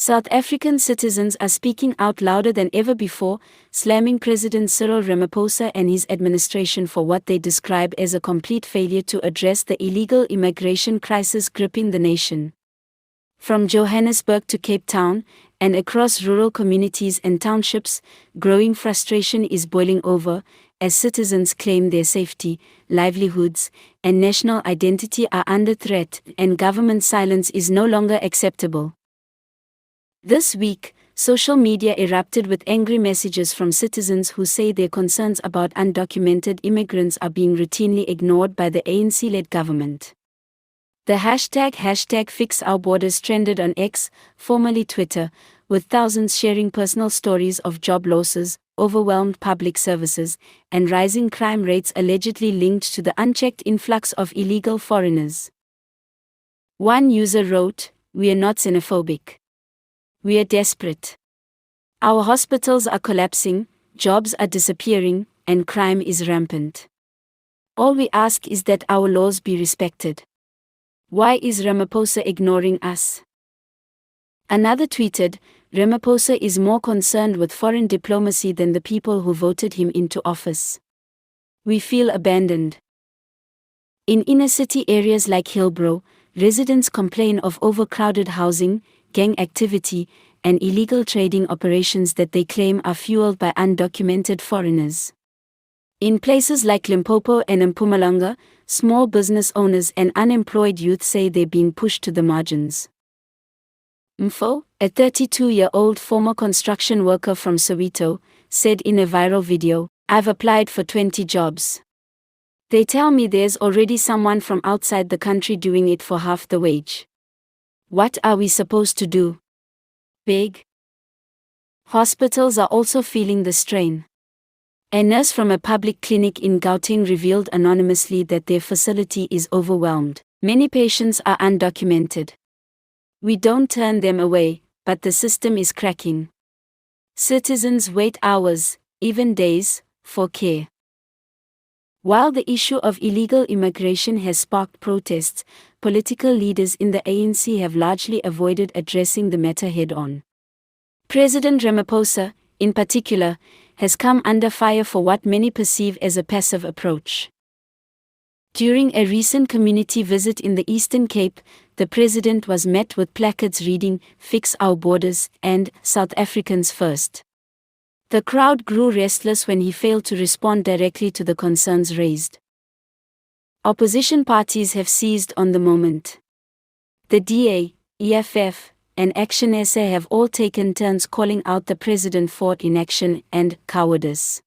South African citizens are speaking out louder than ever before, slamming President Cyril Ramaphosa and his administration for what they describe as a complete failure to address the illegal immigration crisis gripping the nation. From Johannesburg to Cape Town, and across rural communities and townships, growing frustration is boiling over, as citizens claim their safety, livelihoods, and national identity are under threat, and government silence is no longer acceptable. This week, social media erupted with angry messages from citizens who say their concerns about undocumented immigrants are being routinely ignored by the ANC-led government. The hashtag #FixOurBorders trended on X, formerly Twitter, with thousands sharing personal stories of job losses, overwhelmed public services, and rising crime rates allegedly linked to the unchecked influx of illegal foreigners. One user wrote, "We are not xenophobic. We are desperate. Our hospitals are collapsing, jobs are disappearing, and crime is rampant. All we ask is that our laws be respected. Why is Ramaphosa ignoring us?" Another tweeted, "Ramaphosa is more concerned with foreign diplomacy than the people who voted him into office. We feel abandoned." In inner-city areas like Hillbrow, residents complain of overcrowded housing, gang activity, and illegal trading operations that they claim are fueled by undocumented foreigners. In places like Limpopo and Mpumalanga, small business owners and unemployed youth say they're being pushed to the margins. Mfo, a 32-year-old former construction worker from Soweto, said in a viral video, "I've applied for 20 jobs. They tell me there's already someone from outside the country doing it for half the wage. What are we supposed to do? Beg?" Hospitals are also feeling the strain. A nurse from a public clinic in Gauteng revealed anonymously that their facility is overwhelmed. Many patients are undocumented. "We don't turn them away, but the system is cracking. Citizens wait hours, even days, for care." While the issue of illegal immigration has sparked protests, political leaders in the ANC have largely avoided addressing the matter head-on. President Ramaphosa, in particular, has come under fire for what many perceive as a passive approach. During a recent community visit in the Eastern Cape, the president was met with placards reading, "Fix our borders" and "South Africans first." The crowd grew restless when he failed to respond directly to the concerns raised. Opposition parties have seized on the moment. The DA, EFF, and Action SA have all taken turns calling out the president for inaction and cowardice.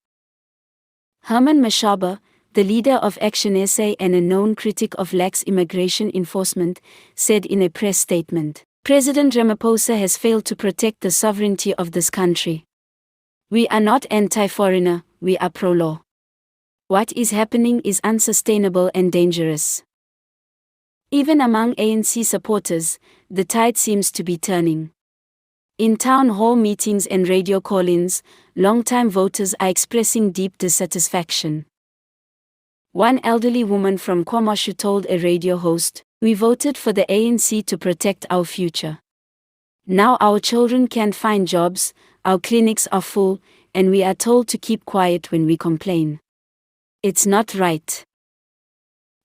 Herman Mashaba, the leader of Action SA and a known critic of lax immigration enforcement, said in a press statement, "President Ramaphosa has failed to protect the sovereignty of this country. We are not anti-foreigner, we are pro-law. What is happening is unsustainable and dangerous." Even among ANC supporters, the tide seems to be turning. In town hall meetings and radio call-ins, long-time voters are expressing deep dissatisfaction. One elderly woman from KwaMashu told a radio host, "We voted for the ANC to protect our future. Now our children can't find jobs, our clinics are full, and we are told to keep quiet when we complain. It's not right."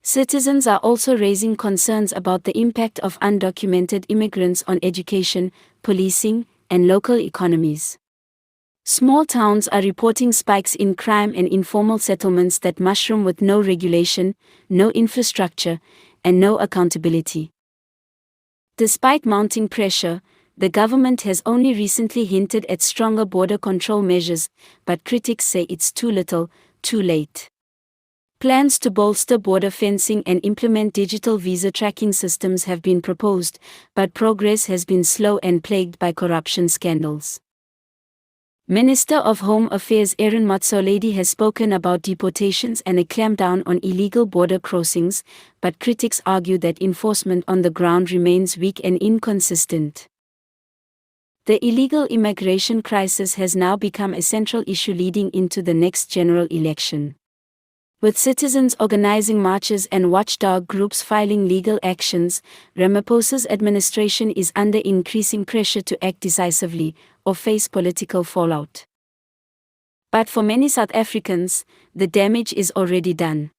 Citizens are also raising concerns about the impact of undocumented immigrants on education, policing, and local economies. Small towns are reporting spikes in crime and informal settlements that mushroom with no regulation, no infrastructure, and no accountability. Despite mounting pressure, the government has only recently hinted at stronger border control measures, but critics say it's too little, too late. Plans to bolster border fencing and implement digital visa tracking systems have been proposed, but progress has been slow and plagued by corruption scandals. Minister of Home Affairs Aaron Motsoaledi has spoken about deportations and a clampdown on illegal border crossings, but critics argue that enforcement on the ground remains weak and inconsistent. The illegal immigration crisis has now become a central issue leading into the next general election. With citizens organizing marches and watchdog groups filing legal actions, Ramaphosa's administration is under increasing pressure to act decisively or face political fallout. But for many South Africans, the damage is already done.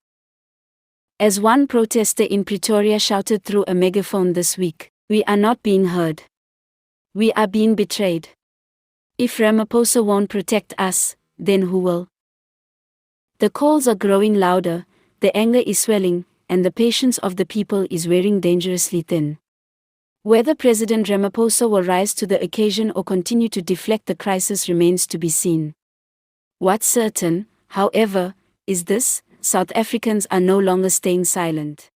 As one protester in Pretoria shouted through a megaphone this week, "We are not being heard. We are being betrayed. If Ramaphosa won't protect us, then who will?" The calls are growing louder, the anger is swelling, and the patience of the people is wearing dangerously thin. Whether President Ramaphosa will rise to the occasion or continue to deflect the crisis remains to be seen. What's certain, however, is this: South Africans are no longer staying silent.